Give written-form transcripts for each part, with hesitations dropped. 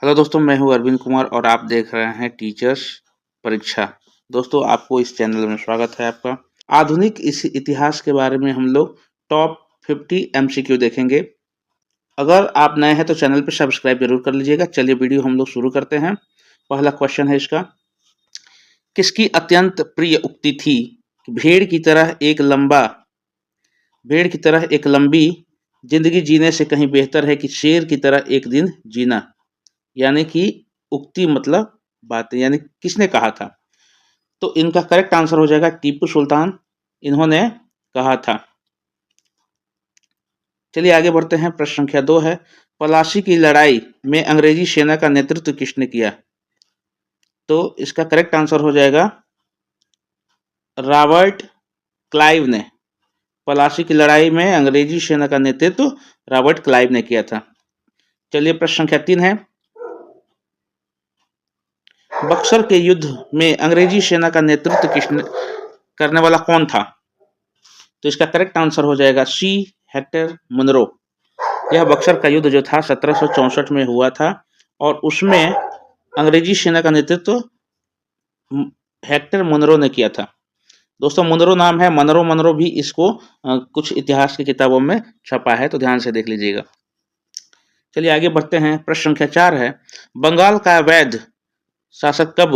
Hello दोस्तों, मैं हूं अरविंद कुमार और आप देख रहे हैं टीचर्स परीक्षा। दोस्तों, आपको इस चैनल में स्वागत है आपका। आधुनिक इस इतिहास के बारे में हम लोग टॉप 50 एमसीक्यू देखेंगे। अगर आप नए हैं तो चैनल पे सब्सक्राइब जरूर कर लीजिएगा। चलिए वीडियो हम लोग शुरू करते हैं। पहला क्वेश्चन है इसका, किसकी अत्यंत प्रिय उक्ति थी कि भेड़ की तरह एक लंबी जिंदगी जीने से कहीं बेहतर है कि शेर की तरह एक दिन जीना। यानी कि उक्ति मतलब बातें, यानी किसने कहा था। तो इनका करेक्ट आंसर हो जाएगा टीपू सुल्तान, इन्होंने कहा था। चलिए आगे बढ़ते हैं। प्रश्न संख्या 2 है, पलासी की लड़ाई में अंग्रेजी सेना का नेतृत्व किसने किया। तो इसका करेक्ट आंसर हो जाएगा रॉबर्ट क्लाइव ने। पलासी की लड़ाई में अंग्रेजी सेना का नेतृत्व रॉबर्ट क्लाइव ने किया था। चलिए प्रश्न संख्या 3 है, बक्सर के युद्ध में अंग्रेजी सेना का नेतृत्व किसने करने वाला कौन था। तो इसका करेक्ट आंसर हो जाएगा सी हेक्टर मुनरो। यह बक्सर का युद्ध जो था 1764 में हुआ था और उसमें अंग्रेजी सेना का नेतृत्व हेक्टर मुनरो ने किया था। दोस्तों, मुनरो नाम है, मनरो भी इसको कुछ इतिहास की किताबों में छपा है, तो ध्यान से देख लीजिएगा। चलिए आगे बढ़ते हैं। प्रश्न संख्या 4 है, बंगाल का वैध शासक कब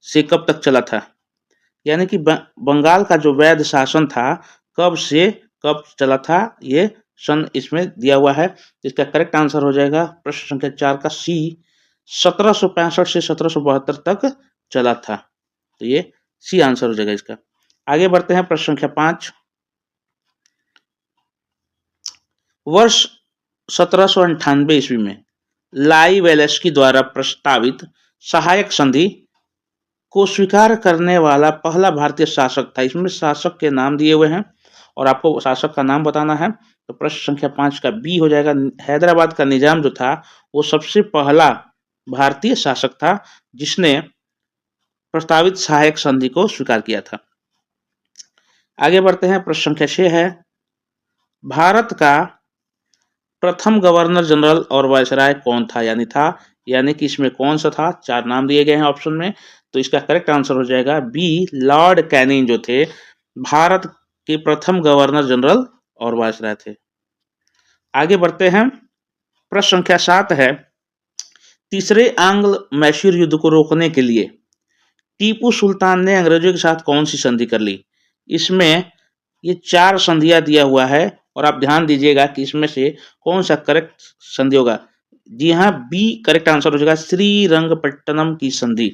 से कब तक चला था। यानी कि बंगाल का जो वैध शासन था कब से कब चला था, ये सन इसमें दिया हुआ है। इसका करेक्ट आंसर हो जाएगा प्रश्न संख्या 4 का सी, 1765 से 1772 तक चला था। तो ये सी आंसर हो जाएगा इसका। आगे बढ़ते हैं। प्रश्न संख्या 5, वर्ष 1798 ईस्वी में लाई वेलेस्की द्वारा प्रस्तावित सहायक संधि को स्वीकार करने वाला पहला भारतीय शासक था। इसमें शासक के नाम दिए हुए हैं और आपको शासक का नाम बताना है। तो प्रश्न संख्या 5 का बी हो जाएगा। हैदराबाद का निजाम जो था वो सबसे पहला भारतीय शासक था जिसने प्रस्तावित सहायक संधि को स्वीकार किया था। आगे बढ़ते हैं। प्रश्न संख्या 6 है, भारत का प्रथम गवर्नर जनरल और वायसराय कौन था। यानी कि इसमें कौन सा था। 4 नाम दिए गए हैं ऑप्शन में। तो इसका करेक्ट आंसर हो जाएगा बी, लॉर्ड कैनिंग जो थे भारत के प्रथम गवर्नर जनरल और वायसराय थे। आगे बढ़ते हैं। प्रश्न संख्या 7 है, तीसरे आंग्ल मैसूर युद्ध को रोकने के लिए टीपू सुल्तान ने अंग्रेजों के साथ कौन सी संधि कर ली। इसमें ये 4 संधियां दिया हुआ है और आप ध्यान दीजिएगा कि इसमें से कौन सा करेक्ट संधि होगा। जी हाँ, बी करेक्ट आंसर हो जाएगा, श्रीरंगपट्टनम की संधि।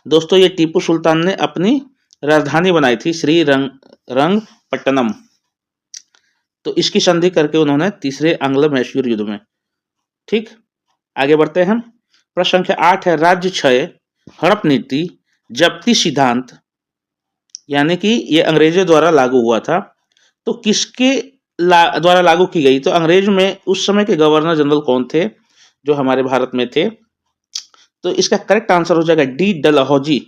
दोस्तों, ये टीपू सुल्तान ने अपनी राजधानी बनाई थी श्रीरंगपट्टनम। तो इसकी संधि करके उन्होंने तीसरे आंग्ल मैसूर युद्ध में। ठीक, आगे बढ़ते हैं। प्रश्न संख्या 8 है, राज्य क्षय, हड़प नीति, जब्ती सिद्धांत, यानी कि ये अंग्रेजों द्वारा लागू हुआ था। तो किसके द्वारा लागू की गई। तो अंग्रेज में उस समय के गवर्नर जनरल कौन थे जो हमारे भारत में थे। तो इसका करेक्ट आंसर हो जाएगा D, Dalhousie.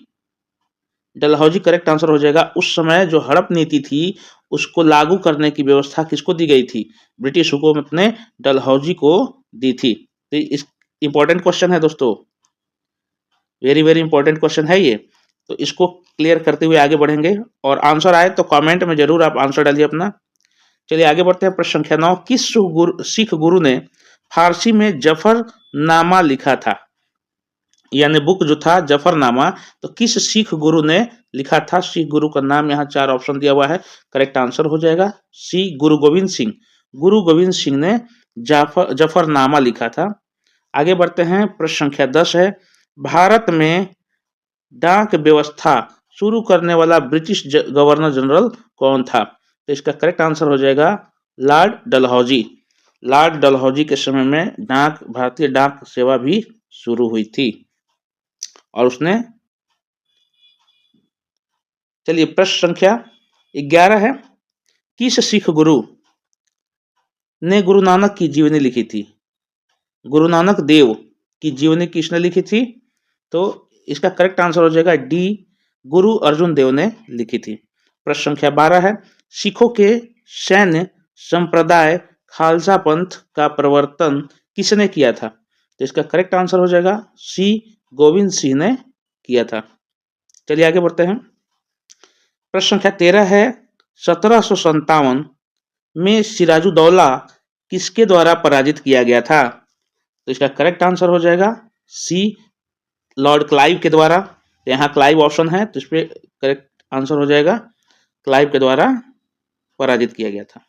Dalhousie correct answer हो जाएगा। उस समय जो हड़प नीति थी उसको लागू करने की व्यवस्था किसको दी गई थी। ब्रिटिश हुकूमत ने डलहौजी को दी थी। तो इस इंपॉर्टेंट क्वेश्चन है दोस्तों, वेरी वेरी इंपॉर्टेंट क्वेश्चन है ये। तो इसको क्लियर करते हुए आगे बढ़ेंगे और आंसर आए तो कमेंट में जरूर आप आंसर डालिए अपना। चलिए आगे बढ़ते हैं। प्रश्न संख्या 9, किस सिख गुरु ने फारसी में जफरनामा लिखा था। यानी बुक जो था जफरनामा, तो किस सिख गुरु ने लिखा था। सिख गुरु का नाम यहाँ 4 ऑप्शन दिया हुआ है। करेक्ट आंसर हो जाएगा सी, गुरु गोविंद सिंह। गुरु गोविंद सिंह ने जफरनामा लिखा था। आगे बढ़ते हैं। प्रश्न संख्या 10 है, भारत में डाक व्यवस्था शुरू करने वाला ब्रिटिश गवर्नर जनरल कौन था। तो इसका करेक्ट आंसर हो जाएगा लॉर्ड डलहौजी। लॉर्ड डलहौजी के समय में भारतीय डाक सेवा भी शुरू हुई थी और उसने। चलिए प्रश्न संख्या 11 है, किस सिख गुरु ने गुरु नानक की जीवनी लिखी थी। गुरु नानक देव की जीवनी किसने लिखी थी। तो इसका करेक्ट आंसर हो जाएगा डी, गुरु अर्जुन देव ने लिखी थी। प्रश्न संख्या 12 है, सिखों के सैन्य संप्रदाय खालसा पंथ का प्रवर्तन किसने किया था। तो इसका करेक्ट आंसर हो जाएगा सी, गोविंद सिंह ने किया था। चलिए आगे बढ़ते हैं। प्रश्न संख्या 13 है, 1757 में सिराजुद्दौला किसके द्वारा पराजित किया गया था? तो इसका करेक्ट आंसर हो जाएगा सी, लॉर्ड क्लाइव के द्वारा। तो यहाँ क्लाइव ऑप्शन है, तो इस पे करेक्ट आंसर हो जाएगा क्लाइव के द्वारा पराजित किया गया था।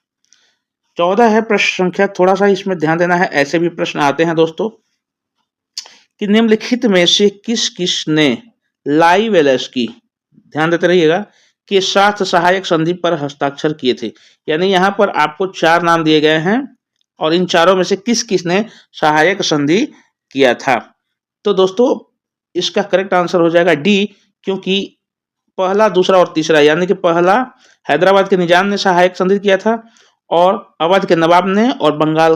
14 है प्रश्न संख्या, थोड़ा सा इसमें ध्यान देना है, ऐसे भी प्रश्न आते हैं दोस्तों कि निम्नलिखित में से किस किस ने लाई वेलेस्की, ध्यान देते रहिएगा, के साथ सहायक संधि पर हस्ताक्षर किए थे। यानी यहाँ पर आपको 4 नाम दिए गए हैं और इन चारों में से किस किस ने सहायक संधि किया था। तो दोस्तों इसका करेक्ट आंसर हो जाएगा डी, क्योंकि पहला, दूसरा और तीसरा, यानी कि पहला हैदराबाद के निजाम ने सहायक संधि किया था और अवध के नवाब ने, और बंगाल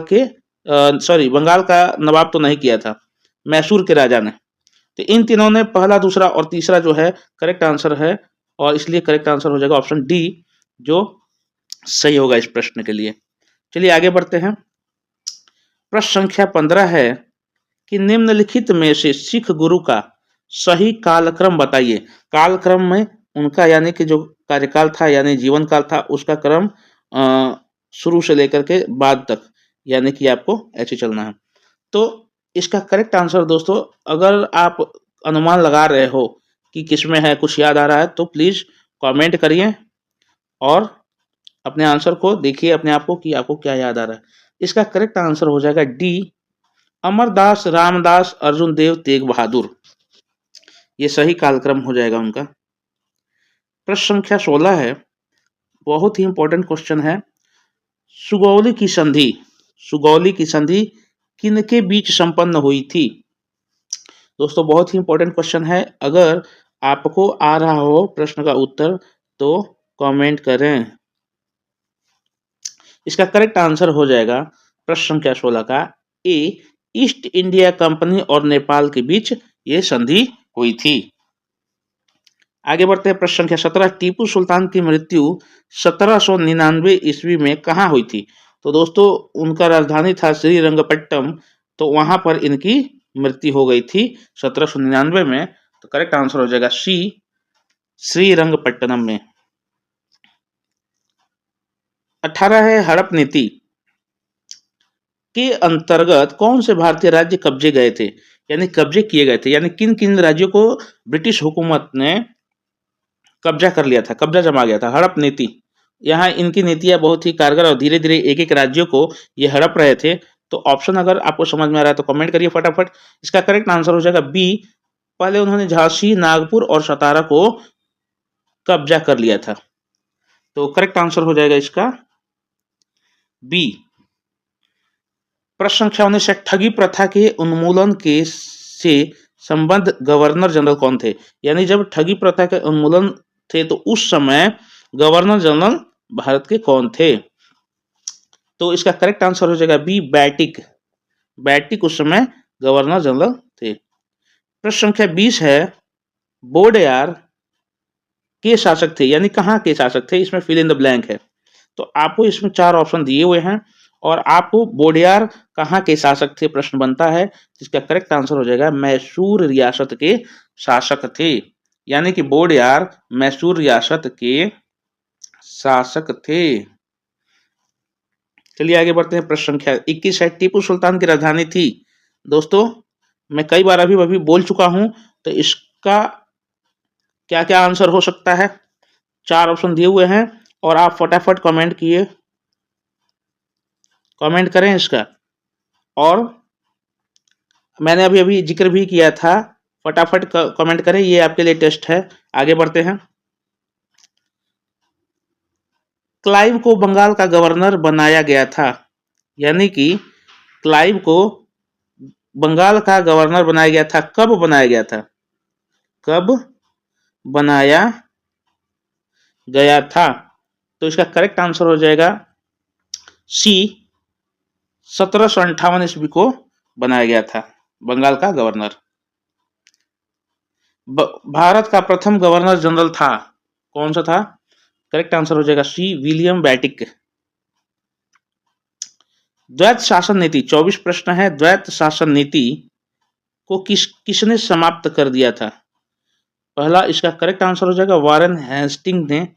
का नवाब तो नहीं किया था, मैसूर के राजा ने। तो इन तीनों ने पहला, दूसरा और तीसरा जो है करेक्ट आंसर है, और इसलिए करेक्ट आंसर हो जाएगा ऑप्शन डी, जो सही होगा इस प्रश्न के लिए। चलिए आगे बढ़ते हैं। प्रश्न संख्या 15 है कि निम्नलिखित में से सिख गुरु का सही कालक्रम बताइए। कालक्रम में उनका, यानी कि जो कार्यकाल था, यानी जीवन काल था, उसका क्रम शुरू से लेकर के बाद तक, यानी कि आपको ऐसे चलना है। तो इसका करेक्ट आंसर दोस्तों, अगर आप अनुमान लगा रहे हो कि किसमें है, कुछ याद आ रहा है, तो प्लीज कमेंट करिए और अपने आंसर को देखिए अपने आप को कि आपको क्या याद आ रहा है। इसका करेक्ट आंसर हो जाएगा डी, अमरदास, रामदास, अर्जुन देव, तेग बहादुर। ये सही कालक्रम हो जाएगा उनका। प्रश्न संख्या 16 है, बहुत ही इंपॉर्टेंट क्वेश्चन है। सुगौली की संधि, सुगौली की संधि किनके बीच संपन्न हुई थी? दोस्तों बहुत ही इंपॉर्टेंट क्वेश्चन है, अगर आपको आ रहा हो प्रश्न का उत्तर तो कमेंट करें। इसका करेक्ट आंसर हो जाएगा प्रश्न संख्या 16 का ए, ईस्ट इंडिया कंपनी और नेपाल के बीच ये संधि हुई थी। आगे बढ़ते हैं। प्रश्न संख्या 17, टीपू सुल्तान की मृत्यु 1799 ईस्वी में कहाँ हुई थी? तो दोस्तों उनका राजधानी था श्रीरंगपट्टम, तो वहां पर इनकी मृत्यु हो गई थी 1799 में। तो करेक्ट आंसर हो जाएगा सी, श्रीरंगपट्टनम में। 18 है, हड़प नीति के अंतर्गत कौन से भारतीय राज्य कब्जे गए थे, यानी कब्जे किए गए थे, यानी किन किन राज्यों को ब्रिटिश हुकूमत ने कब्जा कर लिया था, कब्जा जमा गया था। हड़प नीति, यहाँ इनकी नीतियां बहुत ही कारगर और धीरे धीरे एक एक राज्यों को ये हड़प रहे थे। तो ऑप्शन अगर आपको समझ में आ रहा है तो कमेंट करिए फटाफट। इसका करेक्ट आंसर हो जाएगा बी, पहले उन्होंने झांसी, नागपुर और सतारा को कब्जा कर लिया था। तो करेक्ट आंसर हो जाएगा इसका बी। प्रश्न संख्या 19 है, ठगी प्रथा के उन्मूलन के से संबद्ध गवर्नर जनरल कौन थे? यानी जब ठगी प्रथा के उन्मूलन थे तो उस समय गवर्नर जनरल भारत के कौन थे? तो इसका करेक्ट आंसर हो जाएगा बी, बैटिक। बैटिक उस समय गवर्नर जनरल थे। प्रश्न संख्या 20 है, बोडेयार के शासक थे, यानी कहाँ के शासक थे? इसमें फिल इन द ब्लैंक है। तो आपको इसमें 4 ऑप्शन दिए हुए हैं और आपको बोडियार कहाँ के शासक थे प्रश्न बनता है, जिसका करेक्ट आंसर हो जाएगा मैसूर रियासत के शासक थे। यानी कि बोडियार मैसूर रियासत के शासक थे। चलिए आगे बढ़ते हैं। प्रश्न संख्या 21 है, टीपू सुल्तान की राजधानी थी। दोस्तों मैं कई बार अभी बोल चुका हूं, तो इसका क्या क्या आंसर हो सकता है? 4 ऑप्शन दिए हुए हैं और आप फटाफट कमेंट करें इसका। और मैंने अभी जिक्र भी किया था, फटाफट कमेंट करें, ये आपके लिए टेस्ट है। आगे बढ़ते हैं। क्लाइव को बंगाल का गवर्नर बनाया गया था, यानी कि क्लाइव को बंगाल का गवर्नर बनाया गया था। कब बनाया गया था? कब बनाया गया था? तो इसका करेक्ट आंसर हो जाएगा सी, 1758 ईस्वी को बनाया गया था बंगाल का गवर्नर। भारत का प्रथम गवर्नर जनरल था, कौन सा था? करेक्ट आंसर हो जाएगा सी, विलियम बैटिक। द्वैत शासन नीति 24 प्रश्न है। द्वैत शासन नीति को किसने समाप्त कर दिया था? पहला इसका करेक्ट आंसर हो जाएगा वारेन हेस्टिंग ने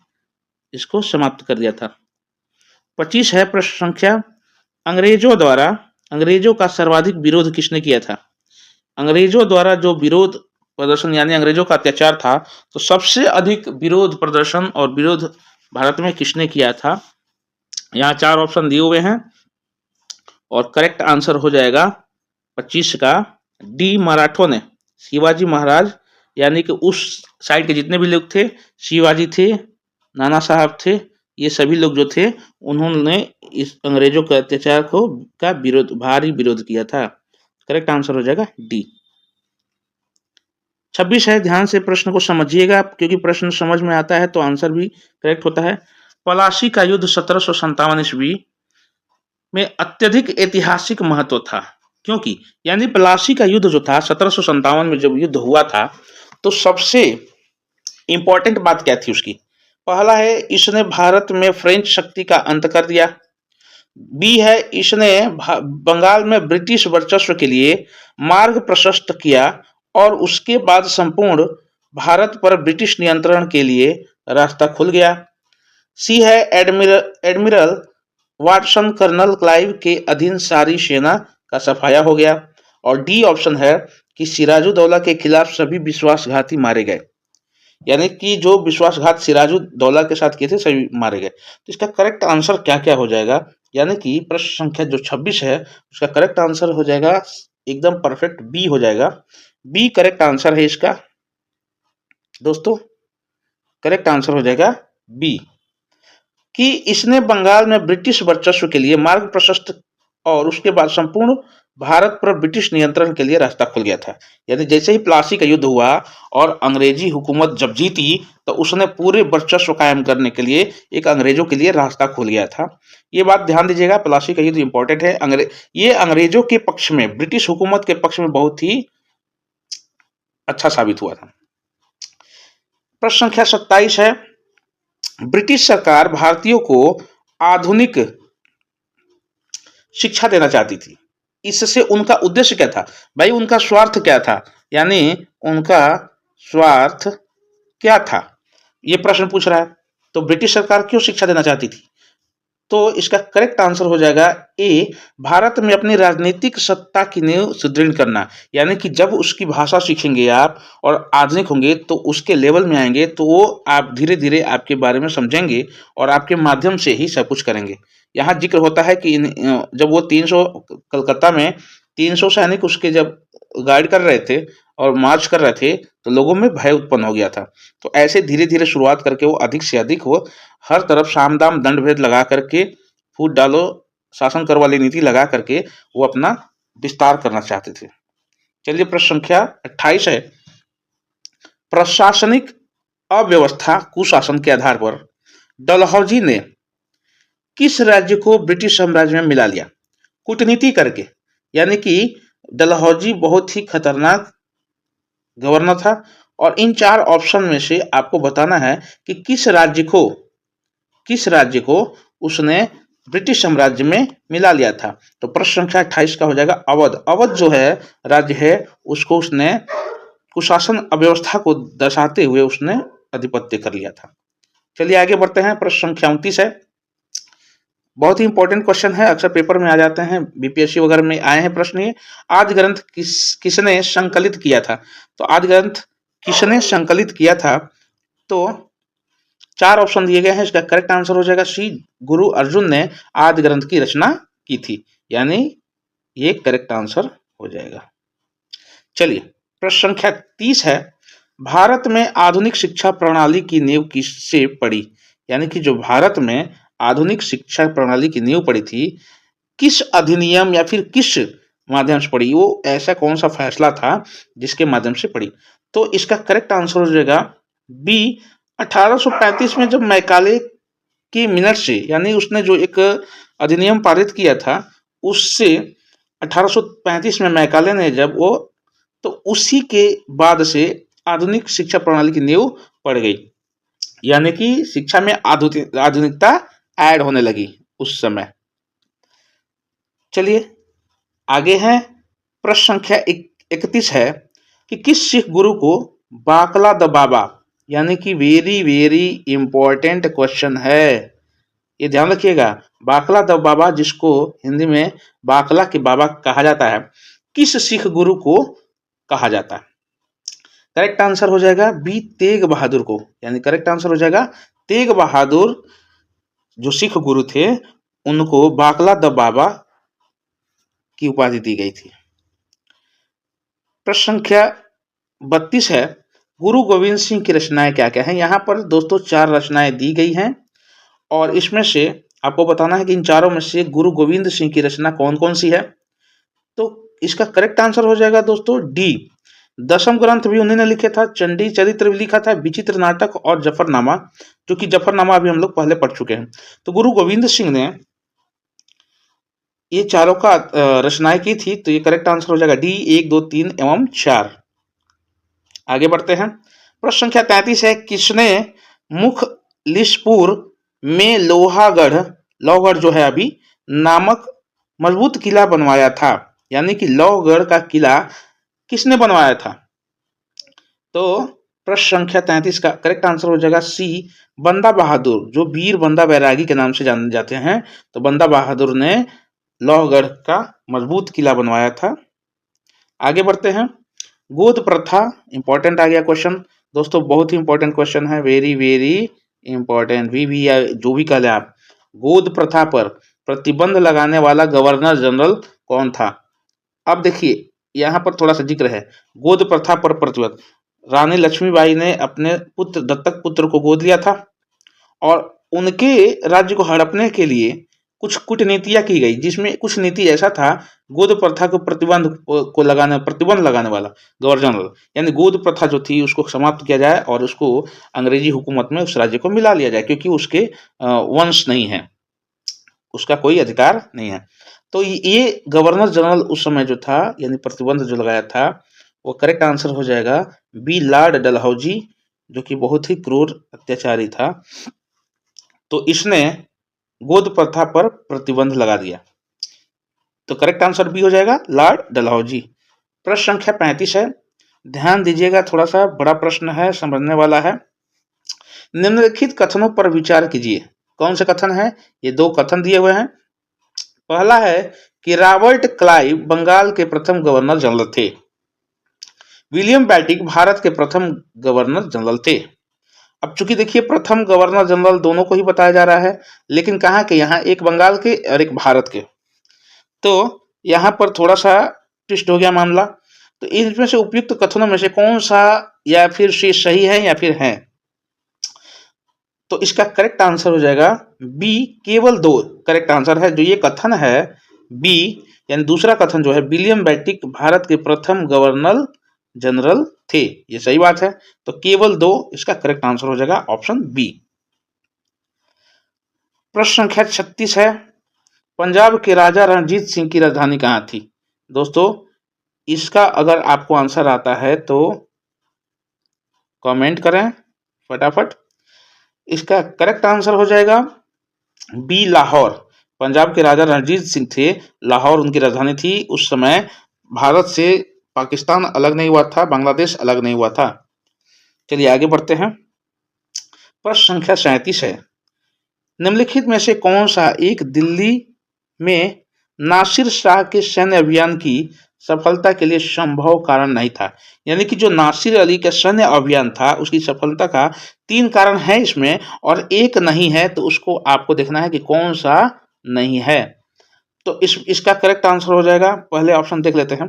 इसको समाप्त कर दिया था। 25 है प्रश्न संख्या, अंग्रेजों का सर्वाधिक विरोध किसने किया था? अंग्रेजों द्वारा जो विरोध प्रदर्शन यानी अंग्रेजों का अत्याचार था, तो सबसे अधिक विरोध प्रदर्शन और विरोध भारत में किसने किया था? यहाँ 4 ऑप्शन दिए हुए हैं और करेक्ट आंसर हो जाएगा 25 का डी, मराठों ने। शिवाजी महाराज यानी कि उस साइड के जितने भी लोग थे, शिवाजी थे, नाना साहब थे, ये सभी लोग जो थे उन्होंने इस अंग्रेजों के अत्याचार का भारी विरोध किया था। करेक्ट आंसर हो जाएगा डी। 26 है, ध्यान से प्रश्न को समझिएगा क्योंकि प्रश्न समझ में आता है तो आंसर भी करेक्ट होता है। पलासी का युद्ध 1757 ईस्वी में अत्यधिक ऐतिहासिक महत्व था क्योंकि यानी पलासी का युद्ध जो था 1757 में जब युद्ध हुआ था, तो सबसे इंपॉर्टेंट बात क्या थी उसकी? पहला है इसने भारत में फ्रेंच शक्ति का अंत कर दिया। बी है इसने बंगाल में ब्रिटिश वर्चस्व के लिए मार्ग प्रशस्त किया और उसके बाद संपूर्ण भारत पर ब्रिटिश नियंत्रण के लिए रास्ता खुल गया। सी है एडमिरल वाटसन कर्नल क्लाइव के अधीन सारी सेना का सफाया हो गया। और डी ऑप्शन है कि सिराजुद्दौला के खिलाफ सभी विश्वासघाती मारे गए, यानी कि जो विश्वासघात सिराजुद्दौला के साथ किए थे सभी मारे गए। तो इसका करेक्ट आंसर क्या क्या हो जाएगा? यानी कि प्रश्न संख्या जो 26 है उसका करेक्ट आंसर हो जाएगा एकदम परफेक्ट बी हो जाएगा। बी करेक्ट आंसर है इसका दोस्तों, करेक्ट आंसर हो जाएगा बी, कि इसने बंगाल में ब्रिटिश वर्चस्व के लिए मार्ग प्रशस्त और उसके बाद संपूर्ण भारत पर ब्रिटिश नियंत्रण के लिए रास्ता खुल गया था। यानी जैसे ही प्लासी का युद्ध हुआ और अंग्रेजी हुकूमत जब जीती, तो उसने पूरे वर्चस्व कायम करने के लिए एक अंग्रेजों के लिए रास्ता खुल गया था। ये बात ध्यान दीजिएगा, प्लासी का युद्ध इंपॉर्टेंट है। ये अंग्रेजों के पक्ष में, ब्रिटिश हुकूमत के पक्ष में बहुत ही अच्छा साबित हुआ था। प्रश्न संख्या 27 है, ब्रिटिश सरकार भारतीयों को आधुनिक शिक्षा देना चाहती थी, इससे उनका उद्देश्य क्या था? भाई उनका स्वार्थ क्या था, यानी उनका स्वार्थ क्या था, ये प्रश्न पूछ रहा है। तो ब्रिटिश सरकार क्यों शिक्षा देना चाहती थी? तो इसका करेक्ट आंसर हो जाएगा ए, भारत में अपनी राजनीतिक सत्ता की नींव सुदृढ़ करना। यानी कि जब उसकी भाषा सीखेंगे आप और आधुनिक होंगे तो उसके लेवल में आएंगे, तो वो आप धीरे धीरे आपके बारे में समझेंगे और आपके माध्यम से ही सब कुछ करेंगे। यहाँ जिक्र होता है कि जब वो 300 कलकत्ता में 300 सैनिक उसके जब गाइड कर रहे थे और मार्च कर रहे थे, तो लोगों में भय उत्पन्न हो गया था। तो ऐसे धीरे धीरे शुरुआत करके वो अधिक से अधिक वो हर तरफ साम दाम दंड भेद लगा करके, फूट डालो शासन कर वाली नीति लगा करके वो अपना विस्तार करना चाहते थे। चलिए प्रश्न संख्या 28 है, प्रशासनिक अव्यवस्था कुशासन के आधार पर डलहौजी ने किस राज्य को ब्रिटिश साम्राज्य में मिला लिया? कूटनीति करके। यानी कि डलहौजी बहुत ही खतरनाक गवर्नर था और इन 4 ऑप्शन में से आपको बताना है कि किस राज्य को उसने ब्रिटिश साम्राज्य में मिला लिया था। तो प्रश्न संख्या 28 का हो जाएगा अवध। अवध जो है राज्य है, उसको उसने कुशासन अव्यवस्था को दर्शाते हुए उसने आधिपत्य कर लिया था। चलिए आगे बढ़ते हैं। प्रश्न संख्या 29 है, बहुत ही इंपॉर्टेंट क्वेश्चन है, अक्सर पेपर में आ जाते हैं, बीपीएससी वगैरह में आए हैं प्रश्न। ये आदि ग्रंथ किसने संकलित किया था? तो आदि ग्रंथ किसने संकलित किया था? तो 4 ऑप्शन दिए गए हैं, इसका करेक्ट आंसर हो जाएगा सी, गुरु अर्जुन ने आदि ग्रंथ की रचना की थी, यानी ये करेक्ट आंसर हो जाएगा। चलिए प्रश्न संख्या 30 है, भारत में आधुनिक शिक्षा प्रणाली की नींव किससे पड़ी? यानी कि जो भारत में आधुनिक शिक्षा प्रणाली की नींव पड़ी थी, किस अधिनियम या फिर किस माध्यम से पड़ी? वो ऐसा कौन सा फैसला था जिसके माध्यम से पड़ी? तो इसका करेक्ट आंसर हो जाएगा बी, 1835 में जब मैकाले की मिनट से, यानी उसने जो एक अधिनियम पारित किया था उससे 1835 में मैकाले ने जब वो, तो उसी के बाद से आधुनिक शिक्षा प्रणाली की नींव पड़ गई, यानी कि शिक्षा में आधुनिकता ऐड होने लगी उस समय। चलिए आगे है। प्रश्न संख्या 31 है कि किस सिख गुरु को बाकला द बाबा, यानी कि वेरी वेरी इंपॉर्टेंट क्वेश्चन है, ये ध्यान रखिएगा। बाकला द बाबा, जिसको हिंदी में बाकला के बाबा कहा जाता है, किस सिख गुरु को कहा जाता है? करेक्ट आंसर हो जाएगा बी, तेग बहादुर को, यानी करेक्ट आंसर हो जाएगा तेग बहादुर, जो सिख गुरु थे उनको बाकला द बाबा की उपाधि दी गई थी। प्रश्न संख्या 32 है, गुरु गोविंद सिंह की रचनाएं क्या क्या हैं? यहाँ पर दोस्तों 4 रचनाएं दी गई हैं और इसमें से आपको बताना है कि इन चारों में से गुरु गोविंद सिंह की रचना कौन कौन सी है। तो इसका करेक्ट आंसर हो जाएगा दोस्तों डी, दशम ग्रंथ भी उन्होंने लिखे था, चंडी चरित्र भी लिखा था, विचित्र नाटक और जफरनामा, जो कि जफरनामा अभी हम लोग पहले पढ़ चुके हैं। तो गुरु गोविंद सिंह ने ये चारों का रचनाएं की थी, तो ये करेक्ट आंसर हो जाएगा डी, 1, 2, 3 एवं 4। आगे बढ़ते हैं। प्रश्न संख्या 33 है, किसने मुखलिसपुर में लोहगढ़ जो है अभी नामक मजबूत किला बनवाया था? यानी कि लोहगढ़ का किला किसने बनवाया था? तो प्रश्न संख्या 33 का करेक्ट आंसर हो जाएगा सी, बंदा बहादुर, जो वीर बंदा बैरागी के नाम से जाने जाते हैं। तो बंदा बहादुर ने लोहगढ़ का मजबूत किला बनवाया था। आगे बढ़ते हैं। गोद प्रथा, इंपॉर्टेंट आ गया क्वेश्चन दोस्तों, बहुत ही इंपॉर्टेंट क्वेश्चन है, वेरी वेरी इंपॉर्टेंट, भी या जो भी कह लें आप। गोद प्रथा पर प्रतिबंध लगाने वाला गवर्नर जनरल कौन था? अब देखिए यहाँ पर थोड़ा सा जिक्र है, गोद प्रथा पर प्रतिबंध। रानी लक्ष्मीबाई ने अपने पुत्र, दत्तक पुत्र को गोद लिया था और उनके राज्य को हड़पने के लिए कुछ कूटनीतियां की गई, जिसमें कुछ नीति ऐसा था, गोद प्रथा को प्रतिबंध लगाने वाला गवर्नर जनरल, यानी गोद प्रथा जो थी उसको समाप्त किया जाए और उसको अंग्रेजी हुकूमत में उस राज्य को मिला लिया जाए, क्योंकि उसके वंश नहीं है, उसका कोई अधिकार नहीं है। तो ये गवर्नर जनरल उस समय जो था, यानी प्रतिबंध जो लगाया था, वो करेक्ट आंसर हो जाएगा बी, लॉर्ड डलहौजी, जो कि बहुत ही क्रूर अत्याचारी था। तो इसने गोद प्रथा पर प्रतिबंध लगा दिया। तो करेक्ट आंसर बी हो जाएगा लॉर्ड डलहौजी। प्रश्न संख्या 35 है, ध्यान दीजिएगा, थोड़ा सा बड़ा प्रश्न है, समझने वाला है। निम्नलिखित कथनों पर विचार कीजिए। कौन से कथन है? ये 2 कथन दिए हुए हैं। पहला है कि रॉबर्ट क्लाइव बंगाल के प्रथम गवर्नर जनरल थे, विलियम बेंटिक भारत के प्रथम गवर्नर जनरल थे। अब चूंकि देखिए प्रथम गवर्नर जनरल दोनों को ही बताया जा रहा है, लेकिन कहाँ के? यहाँ एक बंगाल के और एक भारत के। तो यहाँ पर थोड़ा सा ट्विस्ट हो गया मामला। तो इनमें से उपयुक्त कथनों में से कौन सा या फिर सही है या फिर है? तो इसका करेक्ट आंसर हो जाएगा बी, केवल 2 करेक्ट आंसर है। जो ये कथन है बी, यानी दूसरा कथन जो है, विलियम बेंटिक भारत के प्रथम गवर्नर जनरल थे, ये सही बात है। तो केवल 2 इसका करेक्ट आंसर हो जाएगा ऑप्शन बी। प्रश्न संख्या 36 है, पंजाब के राजा रणजीत सिंह की राजधानी कहाँ थी? दोस्तों इसका अगर आपको आंसर आता है तो कमेंट करें फटाफट। इसका करेक्ट आंसर हो जाएगा बी, लाहौर। पंजाब के राजा रणजीत सिंह थे, लाहौर उनकी राजधानी थी। उस समय भारत से पाकिस्तान अलग नहीं हुआ था, बांग्लादेश अलग नहीं हुआ था। चलिए आगे बढ़ते हैं। प्रश्न संख्या 37 है, निम्नलिखित में से कौन सा एक दिल्ली में नासिर शाह के सैन्य अभियान की सफलता के लिए संभव कारण नहीं था? यानी कि जो नासिर अली का सैन्य अभियान था उसकी सफलता का 3 कारण है इसमें और एक नहीं है, तो उसको आपको देखना है कि कौन सा नहीं है। तो इसका करेक्ट आंसर हो जाएगा, पहले ऑप्शन देख लेते हैं।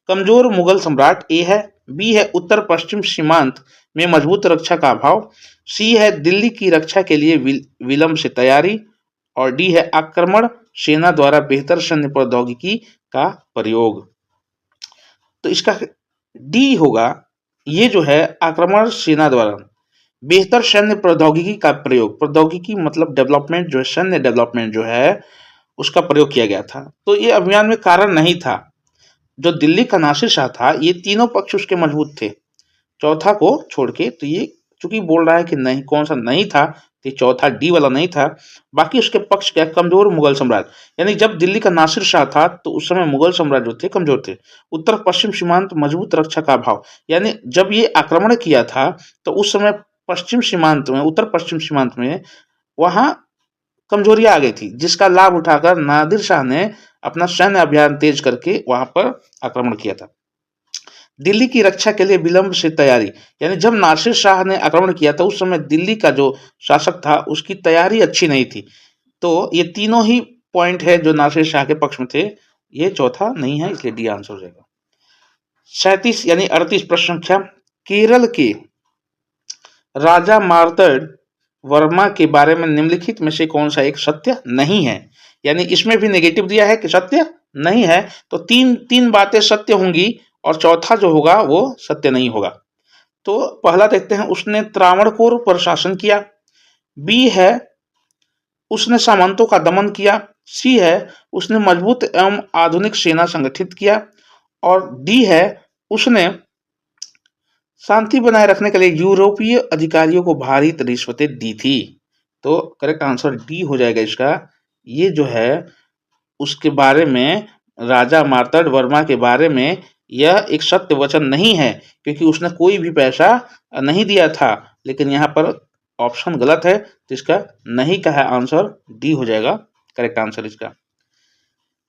कमजोर मुगल सम्राट ए है, बी है उत्तर पश्चिम सीमांत में मजबूत रक्षा का अभाव, सी है दिल्ली की रक्षा के लिए विलंब से तैयारी, और डी है आक्रमण सेना द्वारा बेहतर सैन्य प्रौद्योगिकी का प्रयोग। तो इसका डी होगा, ये जो है आक्रमण सेना द्वारा बेहतर सैन्य प्रौद्योगिकी का प्रयोग, प्रौद्योगिकी मतलब डेवलपमेंट जो है, सैन्य डेवलपमेंट जो है उसका प्रयोग किया गया था। तो ये अभियान में कारण नहीं था। जो दिल्ली का नासिर शाह था, ये तीनों पक्ष उसके मजबूत थे, चौथा को छोड़ के। तो ये चूंकि बोल रहा है कि नहीं, कौन सा नहीं था, तो चौथा डी वाला नहीं था। बाकी उसके पक्ष क्या, कमजोर मुगल सम्राट, यानी जब दिल्ली का नासिर शाह था तो उस समय मुगल सम्राट जो थे कमजोर थे। उत्तर पश्चिम सीमांत मजबूत रक्षा का अभाव, यानी जब ये आक्रमण किया था तो उस समय पश्चिम सीमांत में, उत्तर पश्चिम सीमांत में वहां कमजोरियां आ गई थी, जिसका लाभ उठाकर नादिर शाह ने अपना सैन्य अभियान तेज करके वहां पर आक्रमण किया था। दिल्ली की रक्षा के लिए विलंब से तैयारी, यानी जब नासिर शाह ने आक्रमण किया था उस समय दिल्ली का जो शासक था उसकी तैयारी अच्छी नहीं थी। तो ये तीनों ही पॉइंट है जो नासिर शाह के पक्ष में थे, ये चौथा नहीं है, इसलिए डी आंसर हो जाएगा। 37 यानी 38 प्रश्न संख्या, केरल के राजा मार्तंड वर्मा के बारे में निम्नलिखित में से कौन सा एक सत्य नहीं है, यानी इसमें भी नेगेटिव दिया है कि सत्य नहीं है, तो तीन तीन बातें सत्य होंगी और चौथा जो होगा वो सत्य नहीं होगा। तो पहला देखते हैं, उसने त्रावणकोर पर शासन किया। बी है उसने सामंतों का दमन किया। सी है उसने मजबूत एवं आधुनिक सेना संगठित किया। और डी है उसने शांति बनाए रखने के लिए यूरोपीय अधिकारियों को भारी रिश्वतें दी थी। तो करेक्ट आंसर डी हो जाएगा इसका। ये जो है उसके बारे में, राजा मार्तंड वर्मा के बारे में यह एक सत्य वचन नहीं है, क्योंकि उसने कोई भी पैसा नहीं दिया था। लेकिन यहाँ पर ऑप्शन गलत है, तो इसका नहीं का है आंसर, डी हो जाएगा करेक्ट आंसर इसका।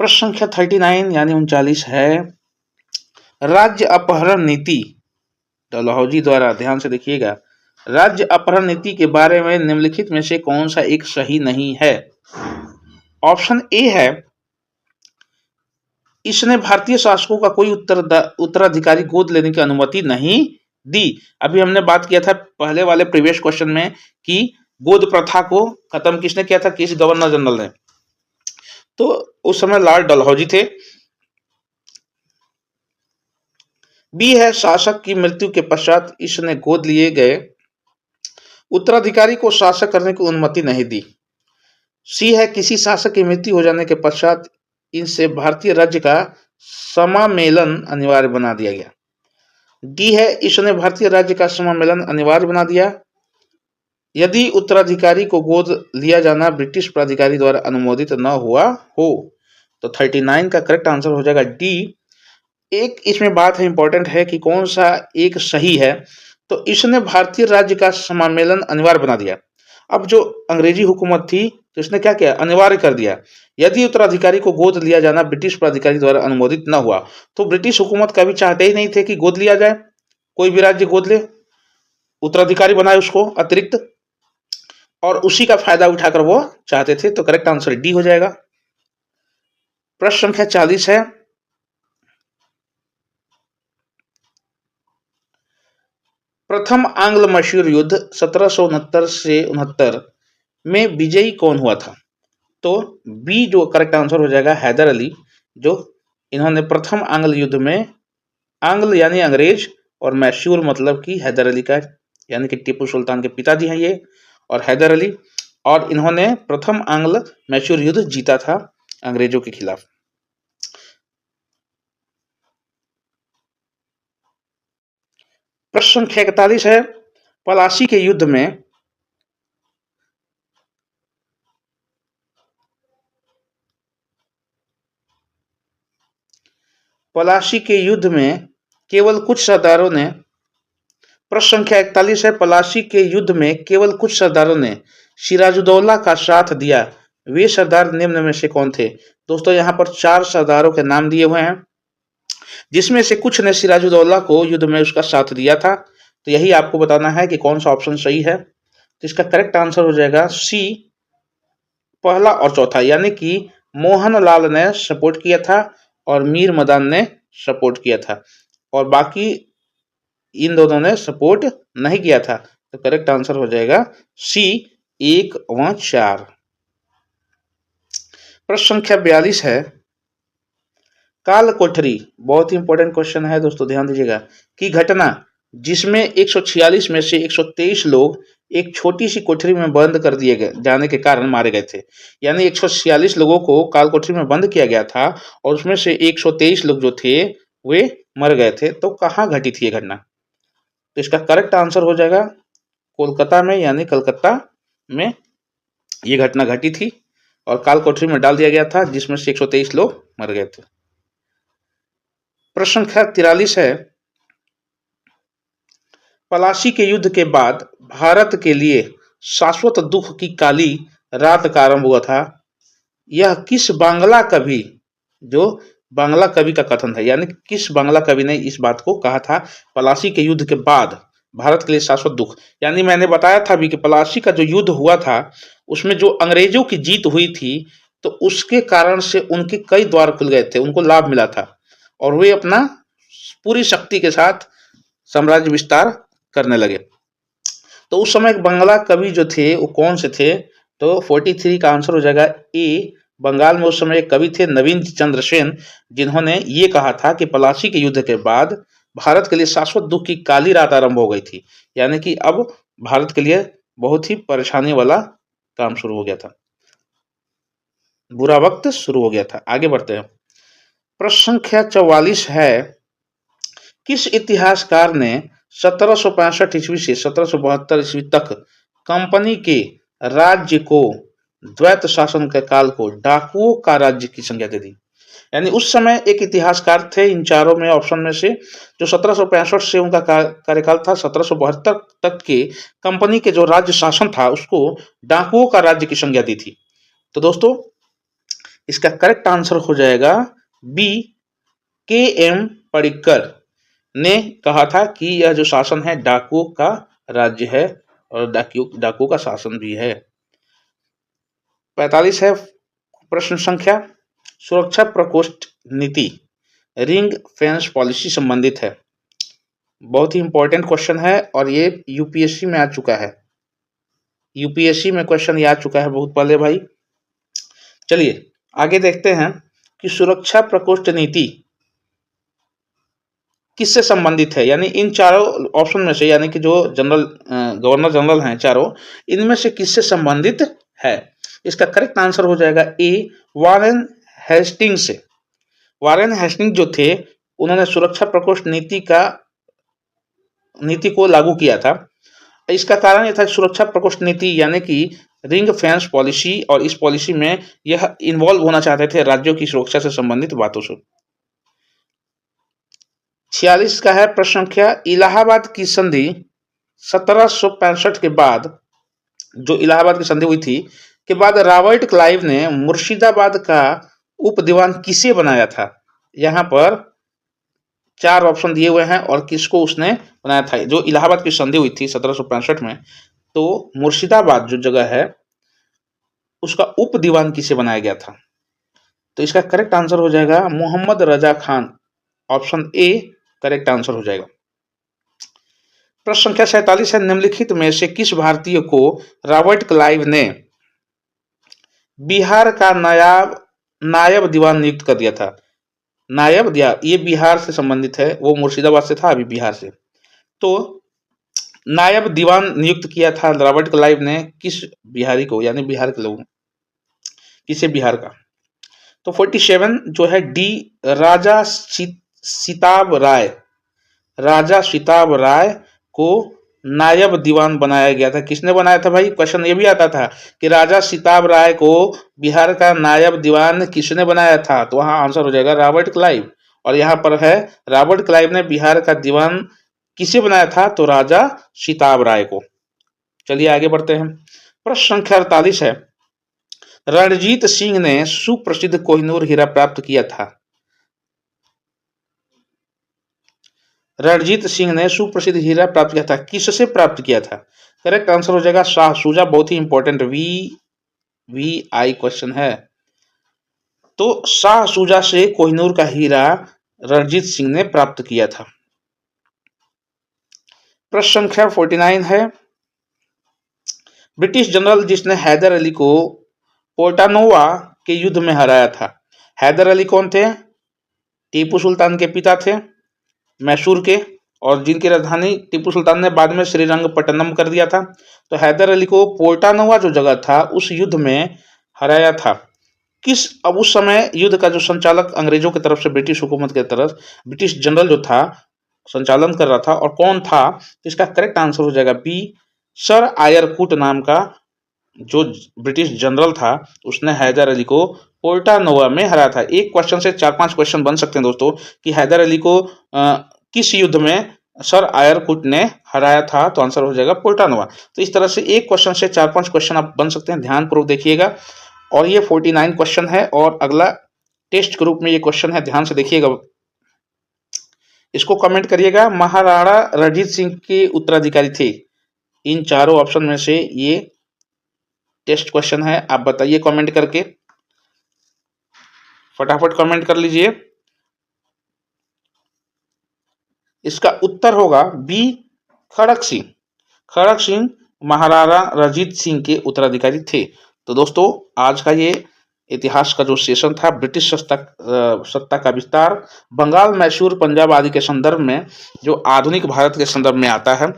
प्रश्न संख्या 39 यानी 39 है, राज्य अपहरण नीति डलहौजी द्वारा, ध्यान से देखिएगा, राज्य अपहरण नीति के बारे में निम्नलिखित में से कौन सा एक सही नहीं है। ऑप्शन ए है इसने भारतीय शासकों का कोई उत्तराधिकारी गोद लेने की अनुमति नहीं दी। अभी हमने बात किया था पहले वाले प्रीवियस क्वेश्चन में कि गोद प्रथा को खत्म किसने किया था, किस गवर्नर जनरल ने, तो उस समय लॉर्ड डलहौजी थे। बी है शासक की मृत्यु के पश्चात इसने गोद लिए गए उत्तराधिकारी को शासक करने की अनुमति नहीं दी। सी है किसी शासक की मृत्यु हो जाने के पश्चात इनसे भारतीय राज्य का समामेलन अनिवार्य बना दिया गया। डी है इसने भारतीय राज्य का समामेलन अनिवार्य बना दिया यदि उत्तराधिकारी को गोद लिया जाना ब्रिटिश प्राधिकारी द्वारा अनुमोदित न हुआ हो। तो 39 का करेक्ट आंसर हो जाएगा डी। एक इसमें बात है, इंपॉर्टेंट है कि कौन सा एक सही है। तो इसने भारतीय राज्य का समामेलन अनिवार्य बना दिया। अब जो अंग्रेजी हुकूमत थी तो इसने क्या किया, अनिवार्य कर दिया यदि उत्तराधिकारी को गोद लिया जाना ब्रिटिश प्राधिकारी द्वारा अनुमोदित न हुआ। तो ब्रिटिश हुकूमत कभी चाहते ही नहीं थे कि गोद लिया जाए, कोई भी राज्य गोद ले, उत्तराधिकारी बनाए उसको अतिरिक्त, और उसी का फायदा उठाकर वो चाहते थे। तो करेक्ट आंसर डी हो जाएगा। प्रश्न संख्या 40 है, प्रथम आंग्ल मैसूर युद्ध 1769 से 69 में विजयी कौन हुआ था। तो बी जो करेक्ट आंसर हो जाएगा हैदर अली, जो इन्होंने प्रथम आंग्ल युद्ध में, आंग्ल यानी अंग्रेज और मैसूर मतलब कि हैदर अली का, यानी कि टीपू सुल्तान के पिताजी हैं ये, और हैदर अली, और इन्होंने प्रथम आंग्ल मैसूर युद्ध जीता था अंग्रेजों के खिलाफ। प्रश्न संख्या 41 है, पलासी के युद्ध में केवल कुछ सरदारों ने, प्रश्न संख्या 41 है, पलासी के युद्ध में केवल कुछ सरदारों ने सिराजुद्दौला का साथ दिया, वे सरदार निम्न में से कौन थे। दोस्तों यहाँ पर 4 सरदारों के नाम दिए हुए हैं, जिसमें से कुछ ने सिराजुद्दौला को युद्ध में उसका साथ दिया था। तो यही आपको बताना है कि कौन सा ऑप्शन सही है। तो इसका करेक्ट आंसर हो जाएगा सी, पहला और चौथा, यानी कि मोहनलाल ने सपोर्ट किया था और मीर मदान ने सपोर्ट किया था, और बाकी इन दोनों ने सपोर्ट नहीं किया था। तो करेक्ट आंसर हो जाएगा सी, 1 व 4। प्रश्न संख्या 42 है, काल कोठरी, बहुत ही इंपॉर्टेंट क्वेश्चन है दोस्तों, ध्यान दीजिएगा, की घटना जिसमें 146 में से 123 लोग एक छोटी सी कोठरी में बंद कर दिए गए जाने के कारण मारे गए थे। यानी 146 लोगों को काल कोठरी में बंद किया गया था और उसमें से 123 लोग जो थे वे मर गए थे। तो कहाँ घटी थी ये घटना। तो इसका करेक्ट आंसर हो जाएगा कोलकाता में, यानी कलकत्ता में ये घटना घटी थी और काल कोठरी में डाल दिया गया था, जिसमें से 123 लोग मर गए थे। प्रश्न संख्या 43 है, पलासी के युद्ध के बाद भारत के लिए शाश्वत दुख की काली रात का आरंभ हुआ था। यह किस बांग्ला कवि, जो बांग्ला कवि का कथन है, यानी किस बांग्ला कवि ने इस बात को कहा था, पलासी के युद्ध के बाद भारत के लिए शाश्वत दुख। यानी मैंने बताया था भी कि पलासी का जो युद्ध हुआ था उसमें जो अंग्रेजों की जीत हुई थी, तो उसके कारण से उनके कई द्वार खुल गए थे, उनको लाभ मिला था और वे अपना पूरी शक्ति के साथ साम्राज्य विस्तार करने लगे। तो उस समय बांग्ला कवि जो थे वो कौन से थे, तो 43 का आंसर हो जाएगा ए। बंगाल में उस समय एक कवि थे नवीन चंद्र सेन, जिन्होंने ये कहा था कि पलासी के युद्ध के बाद भारत के लिए शाश्वत दुख की काली रात आरंभ हो गई थी, यानी कि अब भारत के लिए बहुत ही परेशानी वाला काम शुरू हो गया था, बुरा वक्त शुरू हो गया था। आगे बढ़ते हैं। प्रश्न संख्या 44 है, किस इतिहासकार ने 1765 ईस्वी से 1772 ईस्वी तक कंपनी के राज्य को, द्वैत शासन के काल को डाकुओं का राज्य की संज्ञा दे दी? यानी उस समय एक इतिहासकार थे इन चारों में ऑप्शन में से, जो 1765 से उनका कार्यकाल था 1772 तक के कंपनी के जो राज्य शासन था उसको डाकुओं का राज्य की संज्ञा दी थी। तो दोस्तों इसका करेक्ट आंसर हो जाएगा बी। के एम पडिक्कर ने कहा था कि यह जो शासन है डाकुओं का राज्य है और डाकुओं का शासन भी है। 45 है प्रश्न संख्या, सुरक्षा प्रकोष्ठ नीति, रिंग फेंस पॉलिसी संबंधित है। बहुत ही इंपॉर्टेंट क्वेश्चन है और ये यूपीएससी में आ चुका है, यूपीएससी में क्वेश्चन ये आ चुका है बहुत पहले भाई। चलिए आगे देखते हैं कि सुरक्षा प्रकोष्ठ नीति किससे संबंधित है, यानी इन चारों ऑप्शन में से, यानी कि जो जनरल गवर्नर जनरल हैं चारों, इनमें से किससे संबंधित है? इसका करेक्ट आंसर हो जाएगा ए, वारेन हेस्टिंग्स से। वारेन हेस्टिंग्स जो थे उन्होंने सुरक्षा प्रकोष्ठ नीति को लागू किया था। इसका कारण यह था सुरक्षा प्रकोष्ठ नीति यानी कि रिंग फेंस पॉलिसी, और इस पॉलिसी में यह इन्वॉल्व होना चाहते थे राज्यों की सुरक्षा से संबंधित बातों से। 46 का है प्रश्न संख्या, इलाहाबाद की संधि 1765 के बाद, जो इलाहाबाद की संधि हुई थी के बाद रॉबर्ट क्लाइव ने मुर्शिदाबाद का उप दीवान किसे बनाया था? यहाँ पर 4 ऑप्शन दिए हुए हैं और किसको उसने बनाया था। जो इलाहाबाद की संधि हुई थी 1765 में, तो मुर्शिदाबाद जो जगह है उसका उप दीवान किसे बनाया गया था? तो इसका करेक्ट आंसर हो जाएगा Mohammad Raza Khan, option A correct answer हो जाएगा। प्रश्न संख्या 47 है, निम्नलिखित में से किस भारतीय को रॉबर्ट क्लाइव ने बिहार का नायब दीवान नियुक्त कर दिया था? नायब दिया, ये बिहार से संबंधित है, वो मुर्शिदाबाद से था, अभी बिहार से। तो नायब दीवान नियुक्त किया था रॉबर्ट क्लाइव ने किस बिहारी को, यानी बिहार के लोगों, किसे बिहार का? तो 47 जो है डी, राजा सिताब राय, राजा सिताब राय को नायब दीवान बनाया गया था। किसने बनाया था भाई? क्वेश्चन ये भी आता था कि राजा सिताब राय को बिहार का नायब दीवान किसने बनाया था? तो वहां आंसर हो जाएगा रॉबर्ट क्लाइव, और यहाँ पर है रॉबर्ट क्लाइव ने बिहार का दीवान किसे बनाया था? तो राजा सिताब राय को। चलिए आगे बढ़ते हैं। प्रश्न संख्या 48 है, रणजीत सिंह ने सुप्रसिद्ध कोहिनूर हीरा प्राप्त किया था। रणजीत सिंह ने सुप्रसिद्ध हीरा प्राप्त किया था, किससे प्राप्त किया था? करेक्ट आंसर हो जाएगा शाह शुजा। बहुत ही इंपॉर्टेंट वी आई क्वेश्चन है। तो शाह शुजा से कोहिनूर का हीरा रणजीत सिंह ने प्राप्त किया था। प्रश्न संख्या 49 है, ब्रिटिश जनरल जिसने हैदर अली को पोर्टानोवा के युद्ध में हराया था। हैदर अली कौन थे? टीपू सुल्तान के पिता थे, मैसूर के, और जिनकी राजधानी टीपू सुल्तान ने बाद में श्रीरंगपट्टनम कर दिया था। तो हैदर अली को पोर्टानोवा जो जगह था उस युद्ध में हराया था। अब उस समय युद्ध का जो संचालक अंग्रेजों की तरफ से, ब्रिटिश हुकूमत की तरफ, ब्रिटिश जनरल जो था संचालन कर रहा था, और कौन था? तो इसका करेक्ट आंसर हो जाएगा बी, सर आयरकूट नाम का जो ब्रिटिश जनरल था उसने हैदर अली को पोर्टा नोवा में हराया था। एक क्वेश्चन से 4-5 क्वेश्चन बन सकते हैं दोस्तों कि हैदर अली को किस युद्ध में सर आयरकुट ने हराया था, तो आंसर हो जाएगा पोर्टा नोवा। तो इस तरह से एक क्वेश्चन से 4-5 क्वेश्चन आप बन सकते हैं, ध्यानपूर्वक देखिएगा। और ये 49 क्वेश्चन है और अगला टेस्ट ग्रुप में ये क्वेश्चन है, ध्यान से देखिएगा, इसको कमेंट करिएगा। महाराणा रणजीत सिंह के उत्तराधिकारी थे। इन चारों ऑप्शन में से ये टेस्ट क्वेश्चन है, आप बताइए कमेंट करके, फटाफट कमेंट कर लीजिए। इसका उत्तर होगा बी, खड़क सिंह। खड़क सिंह महाराणा रणजीत सिंह के उत्तराधिकारी थे। तो दोस्तों आज का ये इतिहास का जो सेशन था, ब्रिटिश सत्ता का विस्तार बंगाल, मैसूर, पंजाब आदि के संदर्भ में, जो आधुनिक भारत के संदर्भ में आता है।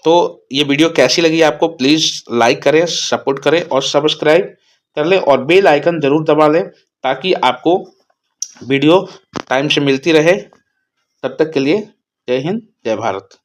तो ये वीडियो कैसी लगी आपको, प्लीज लाइक करें, सपोर्ट करें और सब्सक्राइब कर ले और बेल आइकन जरूर दबा लें ताकि आपको वीडियो टाइम से मिलती रहे। तब तक के लिए जय हिंद, जय भारत।